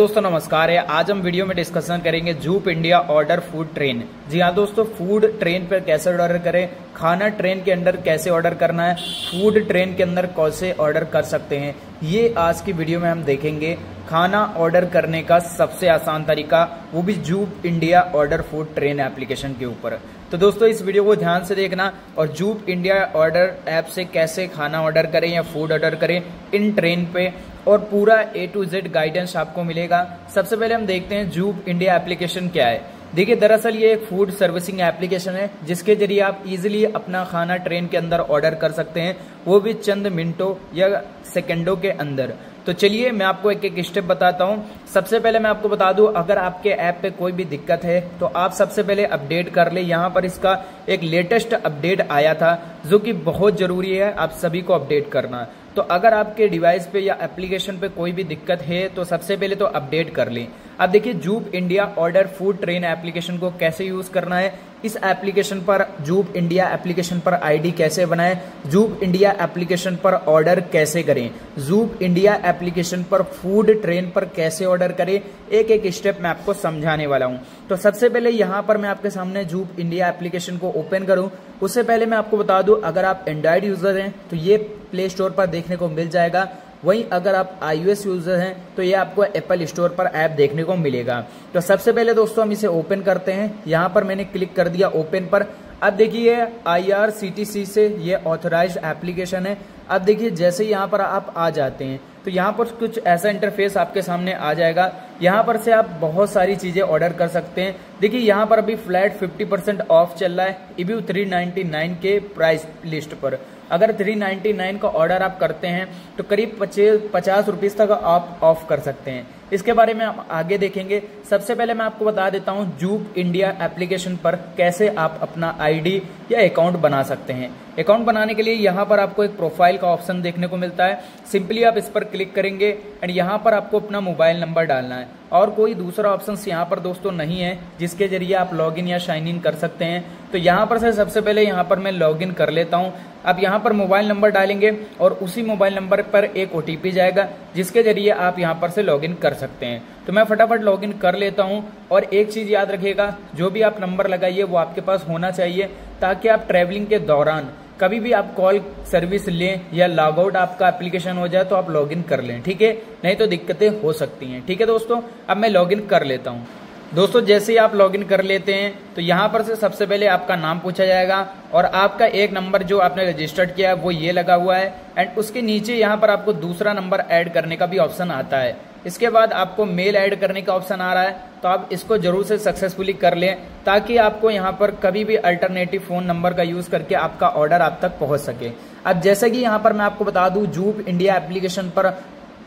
दोस्तों नमस्कार है। आज हम वीडियो में डिस्कशन करेंगे Zoop India order food train. जी हाँ दोस्तों, फूड ट्रेन पर कैसे ऑर्डर करें, खाना ट्रेन के अंदर कैसे ऑर्डर करना है, फूड ट्रेन के अंदर कैसे ऑर्डर कर सकते हैं, ये आज की वीडियो में हम देखेंगे। खाना ऑर्डर करने का सबसे आसान तरीका, वो भी Zoop India order food train application के ऊपर। तो दोस्तों इस वीडियो को ध्यान से देखना और जूप इंडिया ऑर्डर ऐप से कैसे खाना ऑर्डर करें या फूड ऑर्डर करें इन ट्रेन पे, और पूरा A to Z गाइडेंस आपको मिलेगा। सबसे पहले हम देखते हैं जूप इंडिया एप्लीकेशन क्या है। देखिए दरअसल ये एक फूड सर्विसिंग एप्लीकेशन है जिसके जरिए आप इजीली अपना खाना ट्रेन के अंदर ऑर्डर कर सकते हैं, वो भी चंद मिनटों या सेकंडों के अंदर। तो चलिए मैं आपको एक एक स्टेप बताता हूं। सबसे पहले मैं आपको बता दूं, अगर आपके ऐप पे कोई भी दिक्कत है तो आप सबसे पहले अपडेट कर ले। यहाँ पर इसका एक लेटेस्ट अपडेट आया था जो कि बहुत जरूरी है आप सभी को अपडेट करना। तो अगर आपके डिवाइस पे या एप्लीकेशन पे कोई भी दिक्कत है तो सबसे पहले तो अपडेट कर लें। अब देखिए Zoop India order food train application को कैसे यूज करना है, इस एप्लीकेशन पर जूप इंडिया एप्लीकेशन पर आईडी कैसे बनाएं, जूप इंडिया एप्लीकेशन पर ऑर्डर कैसे करें, जूप इंडिया एप्लीकेशन पर फूड ट्रेन पर कैसे ऑर्डर करें, एक एक स्टेप मैं आपको समझाने वाला हूं। तो सबसे पहले यहां पर मैं आपके सामने जूप इंडिया एप्लीकेशन को ओपन करूं, उससे पहले मैं आपको बता दूं, अगर आप एंड्रॉइड यूजर हैं तो ये प्ले स्टोर पर देखने को मिल जाएगा, वहीं अगर आप iOS यूजर हैं तो ये आपको एप्पल स्टोर पर ऐप देखने को मिलेगा। तो सबसे पहले दोस्तों हम इसे ओपन करते हैं। यहाँ पर मैंने क्लिक कर दिया ओपन पर। अब देखिए IRCTC से ये ऑथराइज्ड एप्लीकेशन है। अब देखिए जैसे यहाँ पर आप आ जाते हैं तो यहाँ पर कुछ ऐसा इंटरफेस आपके सामने आ जाएगा। यहाँ पर से आप बहुत सारी चीजें ऑर्डर कर सकते हैं। देखिए यहाँ पर अभी फ्लैट 50% ऑफ चल रहा है EBU 399 के प्राइस लिस्ट पर। अगर 399 का ऑर्डर आप करते हैं तो करीब 50 रुपीज तक आप ऑफ कर सकते हैं। इसके बारे में आप आगे देखेंगे। सबसे पहले मैं आपको बता देता हूं जूप इंडिया एप्लीकेशन पर कैसे आप अपना आईडी या अकाउंट बना सकते हैं। अकाउंट बनाने के लिए यहाँ पर आपको एक प्रोफाइल का ऑप्शन देखने को मिलता है। सिंपली आप इस पर क्लिक करेंगे एंड यहाँ पर आपको अपना मोबाइल नंबर डालना है, और कोई दूसरा ऑप्शन यहाँ पर दोस्तों नहीं है जिसके जरिए आप लॉगिन या साइन इन कर सकते हैं। तो यहाँ पर से सबसे पहले यहाँ पर मैं लॉगिन कर लेता हूँ। अब यहाँ पर मोबाइल नंबर डालेंगे और उसी मोबाइल नंबर पर एक OTP जाएगा जिसके जरिए आप यहाँ पर से लॉगिन कर सकते हैं। तो मैं फटाफट लॉगिन कर लेता हूँ। और एक चीज याद रखिएगा, जो भी आप नंबर लगाइए वो आपके पास होना चाहिए, ताकि आप ट्रैवलिंग के दौरान कभी भी आप कॉल सर्विस लें या लॉग आउट आपका एप्लीकेशन हो जाए तो आप लॉगिन कर लें, ठीक है, नहीं तो दिक्कतें हो सकती हैं। ठीक है दोस्तों, अब मैं लॉगिन कर लेता हूँ। दोस्तों जैसे ही आप लॉगिन कर लेते हैं तो यहाँ पर से सबसे पहले आपका नाम पूछा जाएगा और आपका एक नंबर जो आपने रजिस्टर्ड किया है वो ये लगा हुआ है, एंड उसके नीचे यहाँ पर आपको दूसरा नंबर ऐड करने का भी ऑप्शन आता है। इसके बाद आपको मेल ऐड करने का ऑप्शन आ रहा है, तो आप इसको जरूर से सक्सेसफुली कर लें ताकि आपको यहाँ पर कभी भी अल्टरनेटिव फोन नंबर का यूज करके आपका ऑर्डर आप तक पहुंच सके। अब जैसे कि यहाँ पर मैं आपको बता दूं जूप इंडिया एप्लीकेशन पर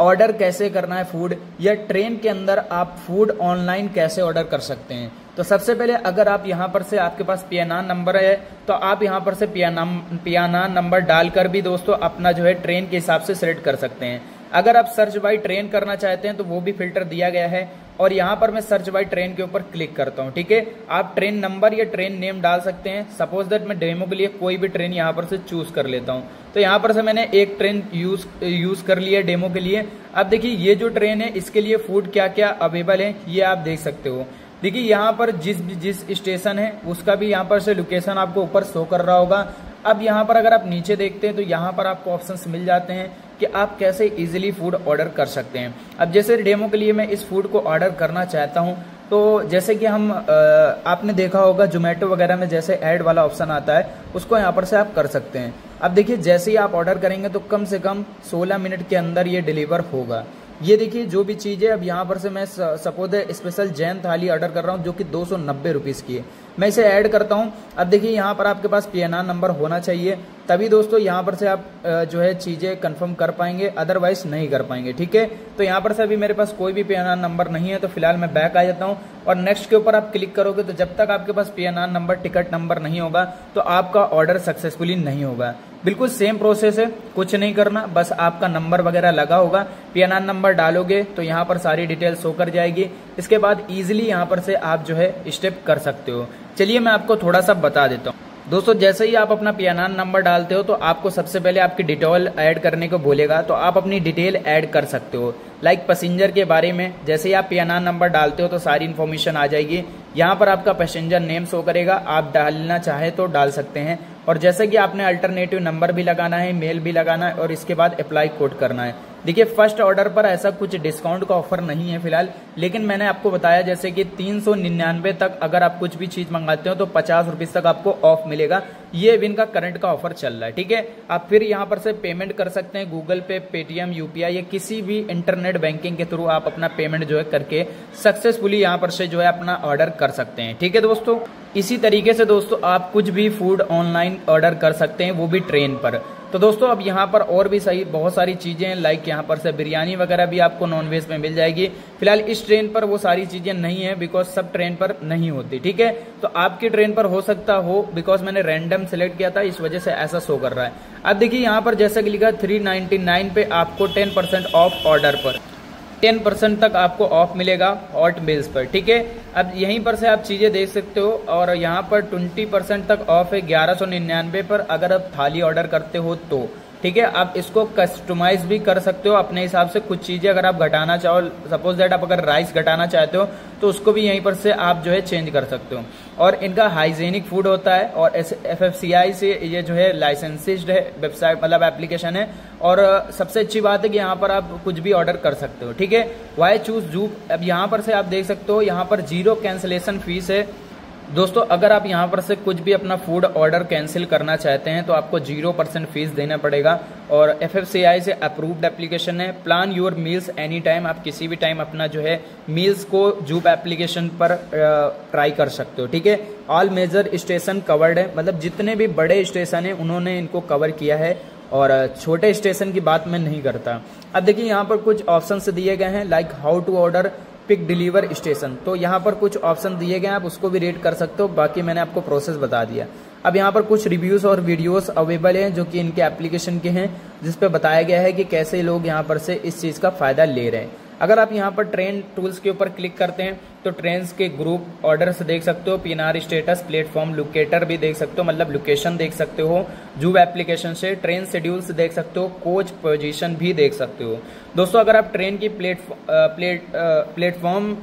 ऑर्डर कैसे करना है फूड, या ट्रेन के अंदर आप फूड ऑनलाइन कैसे ऑर्डर कर सकते हैं। तो सबसे पहले अगर आप यहाँ पर से आपके पास PNR नंबर है तो आप यहाँ पर से PNR नंबर डालकर भी दोस्तों अपना जो है ट्रेन के हिसाब से सिलेक्ट कर सकते हैं। अगर आप सर्च बाय ट्रेन करना चाहते हैं तो वो भी फिल्टर दिया गया है, और यहाँ पर मैं सर्च बाय ट्रेन के ऊपर क्लिक करता हूँ। ठीक है, आप ट्रेन नंबर या ट्रेन नेम डाल सकते हैं। सपोज दैट मैं डेमो के लिए कोई भी ट्रेन यहाँ पर से चूज कर लेता हूँ। तो यहाँ पर से मैंने एक ट्रेन यूज कर लिया डेमो के लिए। अब देखिए ये जो ट्रेन है इसके लिए फूड क्या क्या अवेलेबल है ये आप देख सकते हो। देखिए यहाँ पर जिस स्टेशन है उसका भी यहाँ पर से लोकेशन आपको ऊपर शो कर रहा होगा। अब यहाँ पर अगर आप नीचे देखते हैं तो यहाँ पर आपको ऑप्शंस मिल जाते हैं कि आप कैसे इजीली फूड ऑर्डर कर सकते हैं। अब जैसे डेमो के लिए मैं इस फूड को ऑर्डर करना चाहता हूँ, तो जैसे कि हम आपने देखा होगा जोमेटो वगैरह में जैसे ऐड वाला ऑप्शन आता है उसको यहाँ पर से आप कर सकते हैं। अब देखिए जैसे ही आप ऑर्डर करेंगे तो कम से कम 16 मिनट के अंदर ये डिलीवर होगा। ये देखिए जो भी चीज़ है, अब यहाँ पर से मैं सपोज स्पेशल जैन थाली ऑर्डर कर रहा हूँ जो कि 290 रुपीज़ की है, मैं इसे ऐड करता हूँ। अब देखिए यहाँ पर आपके पास PNR नंबर होना चाहिए, तभी दोस्तों यहाँ पर से आप जो है चीज़ें कंफर्म कर पाएंगे, अदरवाइज नहीं कर पाएंगे। ठीक है, तो यहाँ पर से अभी मेरे पास कोई भी PNR नंबर नहीं है, तो फिलहाल मैं बैक आ जाता हूँ और नेक्स्ट के ऊपर आप क्लिक करोगे तो जब तक आपके पास PNR नंबर टिकट नंबर नहीं होगा तो आपका ऑर्डर सक्सेसफुली नहीं होगा। बिल्कुल सेम प्रोसेस है, कुछ नहीं करना, बस आपका नंबर वगैरह लगा होगा, PNR नंबर डालोगे तो यहाँ पर सारी डिटेल शो कर जाएगी। इसके बाद इजीली यहाँ पर से आप जो है स्टेप कर सकते हो। चलिए मैं आपको थोड़ा सा बता देता हूँ। दोस्तों जैसे ही आप अपना पीएनआर नंबर डालते हो तो आपको सबसे पहले आपकी डिटेल ऐड करने को बोलेगा, तो आप अपनी डिटेल ऐड कर सकते हो। लाइक पैसेंजर के बारे में जैसे ही आप पीएनआर नंबर डालते हो तो सारी इन्फॉर्मेशन आ जाएगी। यहाँ पर आपका पैसेंजर नेम शो करेगा, आप डालना चाहे तो डाल सकते हैं। और जैसे कि आपने अल्टरनेटिव नंबर भी लगाना है, मेल भी लगाना है और इसके बाद अप्लाई कोड करना है। देखिए फर्स्ट ऑर्डर पर ऐसा कुछ डिस्काउंट का ऑफर नहीं है फिलहाल, लेकिन मैंने आपको बताया जैसे कि 399 तक अगर आप कुछ भी चीज मंगाते हो तो 50 रुपीज तक आपको ऑफ मिलेगा। ये विन का करंट का ऑफर चल रहा है, ठीक है। आप फिर यहाँ पर से पेमेंट कर सकते हैं गूगल पे, पेटीएम, यूपीआई या किसी भी इंटरनेट बैंकिंग के थ्रू आप अपना पेमेंट जो है करके सक्सेसफुली यहाँ पर से जो है अपना ऑर्डर कर सकते हैं, ठीक है दोस्तों। इसी तरीके से दोस्तों आप कुछ भी फूड ऑनलाइन ऑर्डर कर सकते हैं, वो भी ट्रेन पर। तो दोस्तों अब यहाँ पर और भी सही बहुत सारी चीजें हैं, लाइक यहाँ पर से बिरयानी वगैरह भी आपको नॉनवेज में मिल जाएगी। फिलहाल इस ट्रेन पर वो सारी चीजें नहीं है बिकॉज सब ट्रेन पर नहीं होती, ठीक है। तो आपकी ट्रेन पर हो सकता हो, बिकॉज मैंने रैंडम सेलेक्ट किया था इस वजह से ऐसा शो कर रहा है। अब देखिए यहाँ पर जैसा कि लिखा 399 पे आपको 10% ऑफ ऑर्डर पर 10% तक आपको ऑफ मिलेगा हॉट मील्स पर, ठीक है। अब यहीं पर से आप चीजें देख सकते हो और यहाँ पर 20% तक ऑफ है 1199 पर अगर आप थाली ऑर्डर करते हो तो, ठीक है। आप इसको कस्टमाइज भी कर सकते हो अपने हिसाब से, कुछ चीजें अगर आप घटाना चाहो, सपोज दैट आप अगर राइस घटाना चाहते हो तो उसको भी यहीं पर से आप जो है चेंज कर सकते हो। और इनका हाइजीनिक फूड होता है और FFCI से ये जो है लाइसेंसिड है वेबसाइट, मतलब एप्लीकेशन है। और सबसे अच्छी बात है कि यहाँ पर आप कुछ भी ऑर्डर कर सकते हो, ठीक है। वाई चूज जूप, अब यहाँ पर से आप देख सकते हो यहाँ पर 0 कैंसिलेशन फीस है। दोस्तों अगर आप यहाँ पर से कुछ भी अपना फूड ऑर्डर कैंसिल करना चाहते हैं तो आपको 0% फीस देना पड़ेगा। और FFCI से अप्रूव्ड एप्लीकेशन है। Plan your meals any time, आप किसी भी टाइम अपना जो है मील्स को जूप एप्लीकेशन पर ट्राई कर सकते हो, ठीक है। ऑल मेजर स्टेशन कवर्ड है, मतलब जितने भी बड़े स्टेशन है उन्होंने इनको कवर किया है और छोटे स्टेशन की बात मैं नहीं करता। अब देखिए यहाँ पर कुछ ऑप्शंस दिए गए हैं, like how to order pick deliver station, तो यहाँ पर कुछ ऑप्शन दिए गए हैं, आप उसको भी रेट कर सकते हो। बाकी मैंने आपको प्रोसेस बता दिया। अब यहाँ पर कुछ रिव्यूज और वीडियोस अवेलेबल हैं जो कि इनके एप्लीकेशन के हैं, जिस पे बताया गया है कि कैसे लोग यहाँ पर से इस चीज का फायदा ले रहे हैं। अगर आप यहाँ पर ट्रेन टूल्स के ऊपर क्लिक करते हैं तो ट्रेन के ग्रुप ऑर्डर्स देख सकते हो, पीएनआर स्टेटस, प्लेटफॉर्म लोकेटर भी देख सकते हो, मतलब लोकेशन देख सकते हो जूब एप्लीकेशन से, ट्रेन शेड्यूल्स देख सकते हो, कोच पोजीशन भी देख सकते हो। दोस्तों अगर आप ट्रेन की प्लेटफॉर्म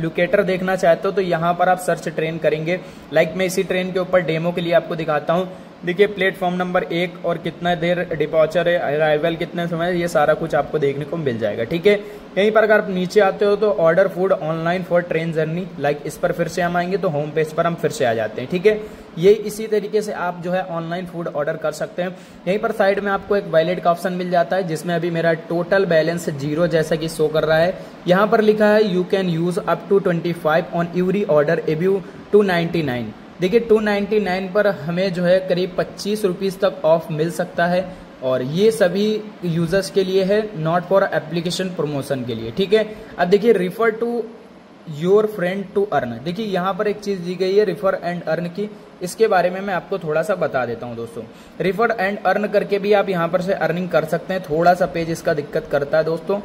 लोकेटर देखना चाहते हो तो यहाँ पर आप सर्च ट्रेन करेंगे। लाइक मैं इसी ट्रेन के ऊपर डेमो के लिए आपको दिखाता हूँ। देखिए प्लेटफॉर्म नंबर 1 और कितना देर डिपॉर्चर है, अराइवल कितने समय, ये सारा कुछ आपको देखने को मिल जाएगा, ठीक है। यहीं पर अगर आप नीचे आते हो तो order food online for train journey, like इस पर फिर से हम आएंगे तो होम पेज पर हम फिर से आ जाते हैं, ठीक है। ये इसी तरीके से आप जो है ऑनलाइन फूड ऑर्डर कर सकते हैं। यहीं पर साइड में आपको एक वैलेट का ऑप्शन मिल जाता है जिसमें अभी मेरा टोटल बैलेंस 0 जैसा कि शो कर रहा है। यहाँ पर लिखा है you can use up to 25 on every order above 299। देखिए 299 पर हमें जो है करीब 25 रुपीज तक ऑफ मिल सकता है और ये सभी यूजर्स के लिए है, नॉट फॉर एप्लीकेशन प्रमोशन के लिए, ठीक है। अब देखिए refer to your friend to earn, देखिए यहाँ पर एक चीज दी गई है रिफर एंड अर्न की, इसके बारे में मैं आपको थोड़ा सा बता देता हूँ दोस्तों। रिफर एंड अर्न करके भी आप यहाँ पर से अर्निंग कर सकते हैं। थोड़ा सा पेज इसका दिक्कत करता है दोस्तों,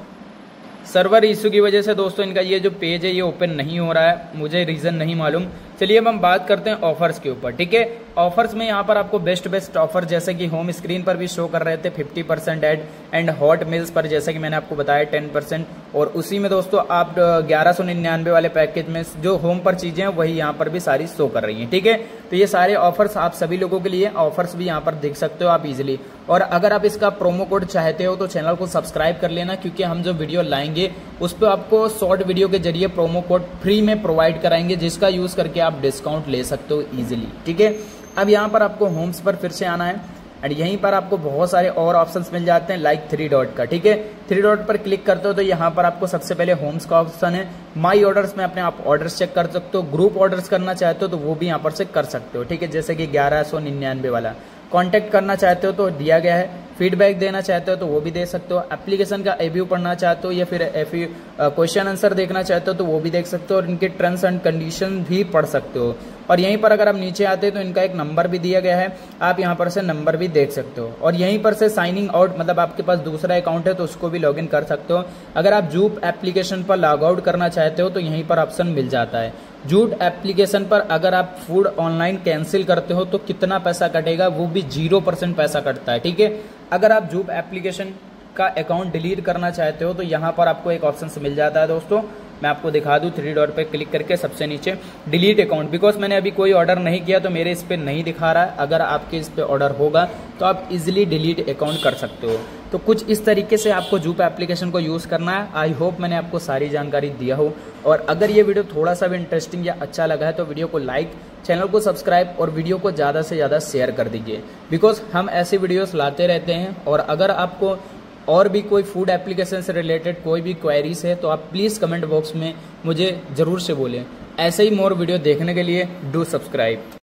सर्वर इशू की वजह से दोस्तों इनका ये जो पेज है ये ओपन नहीं हो रहा है, मुझे रीजन नहीं मालूम। चलिए अब हम बात करते हैं ऑफर्स के ऊपर, ठीक है। ऑफर्स में यहाँ पर आपको बेस्ट ऑफर जैसे कि होम स्क्रीन पर भी शो कर रहे थे 50% एड, एंड हॉट मिल्स पर जैसे कि मैंने आपको बताया 10%, और उसी में दोस्तों आप 1199 वाले पैकेज में जो होम पर चीजें हैं वही यहाँ पर भी सारी शो कर रही हैं, ठीक है। तो ये सारे ऑफर्स आप सभी लोगों के लिए, ऑफर्स भी यहाँ पर देख सकते हो आप इजिली। और अगर आप इसका प्रोमो कोड चाहते हो तो चैनल को सब्सक्राइब कर लेना, क्योंकि हम जो वीडियो लाएंगे उस पर आपको शॉर्ट वीडियो के जरिए प्रोमो कोड फ्री में प्रोवाइड कराएंगे, जिसका यूज करके आप डिस्काउंट ले सकते हो इजिली, ठीक है। अब यहाँ पर आपको होम्स पर फिर से आना है एंड यहीं पर आपको बहुत सारे और ऑप्शंस मिल जाते हैं, लाइक 3 डॉट का, ठीक है। 3 डॉट पर क्लिक करते हो तो यहाँ पर आपको सबसे पहले होम्स का ऑप्शन है। माई ऑर्डर्स में अपने आप ऑर्डर्स चेक कर सकते हो, ग्रुप ऑर्डर्स करना चाहते हो तो वो भी यहाँ पर से कर सकते हो, ठीक है, जैसे कि 1199 वाला। कांटेक्ट करना चाहते हो तो दिया गया है, फीडबैक देना चाहते हो तो वो भी दे सकते हो, एप्लीकेशन का रिव्यू पढ़ना चाहते हो या फिर क्वेश्चन आंसर देखना चाहते हो तो वो भी देख सकते हो, और इनके टर्म्स एंड कंडीशन भी पढ़ सकते हो। और यहीं पर अगर आप नीचे आते हो तो इनका एक नंबर भी दिया गया है, आप यहाँ पर से नंबर भी देख सकते हो। और यहीं पर से साइनिंग आउट, मतलब आपके पास दूसरा अकाउंट है तो उसको भी लॉगिन कर सकते हो। अगर आप जूप एप्लीकेशन पर लॉग आउट करना चाहते हो तो यहीं पर ऑप्शन मिल जाता है। जूट एप्लीकेशन पर अगर आप फूड ऑनलाइन कैंसिल करते हो तो कितना पैसा कटेगा, वो भी 0% पैसा कटता है। ठीक है, अगर आप जूट एप्लीकेशन का अकाउंट डिलीट करना चाहते हो तो यहाँ पर आपको एक ऑप्शन मिल जाता है दोस्तों, मैं आपको दिखा दूं 3 डॉट पे क्लिक करके सबसे नीचे डिलीट अकाउंट। बिकॉज मैंने अभी कोई ऑर्डर नहीं किया तो मेरे इस पे नहीं दिखा रहा है, अगर आपके इस पे ऑर्डर होगा तो आप इजीली डिलीट अकाउंट कर सकते हो। तो कुछ इस तरीके से आपको जूप एप्लीकेशन को यूज करना है। आई होप मैंने आपको सारी जानकारी दिया हो, और अगर ये वीडियो थोड़ा सा भी इंटरेस्टिंग या अच्छा लगा है तो वीडियो को लाइक, चैनल को सब्सक्राइब और वीडियो को ज़्यादा से ज़्यादा शेयर कर दीजिए। बिकॉज हम ऐसे वीडियोस लाते रहते हैं, और अगर आपको और भी कोई फूड एप्लीकेशन से रिलेटेड कोई भी क्वेरीज है तो आप प्लीज़ कमेंट बॉक्स में मुझे ज़रूर से बोलें। ऐसे ही मोर वीडियो देखने के लिए डू सब्सक्राइब।